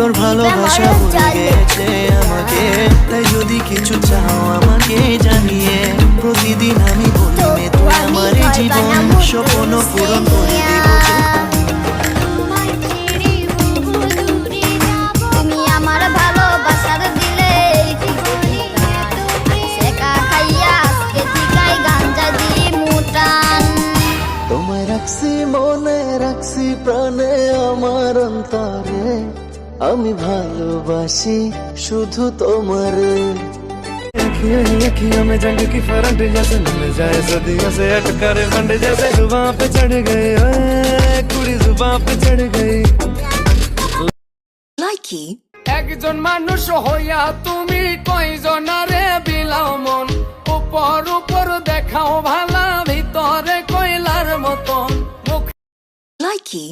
তোর ভালোবাসা ভুলে গেছে আমাকে, তাই যদি কিছু চাও আমাকে জানিয়ে, প্রতিদিন আমি বলি তুই আমার জীবন, স্বপ্ন পূরণ করে দিব। তুমি আমার ভালোবাসার দিলে শেখা খাইয়া আজকে ঠিকাই গাঞ্জা দিয়ে মুটান। তোমায় রাখছি মনে, রাখছি প্রাণে, আমার অন্তরে আমি ভালোবাসি শুধু তোমারে। अखियों में जंग की फरंट जैसे मिल जाए सदियों से अटकारे फंड जैसे जुबां पे चढ़ गए, ओए कुड़ी जुबां पे चढ़ गई। লাইকি একজন মানুষ হইয়া তুমি কয়জনারে বিলাও মন, উপর উপর দেখাও ভালা ভিতরে কয়লার মতন। লাইকি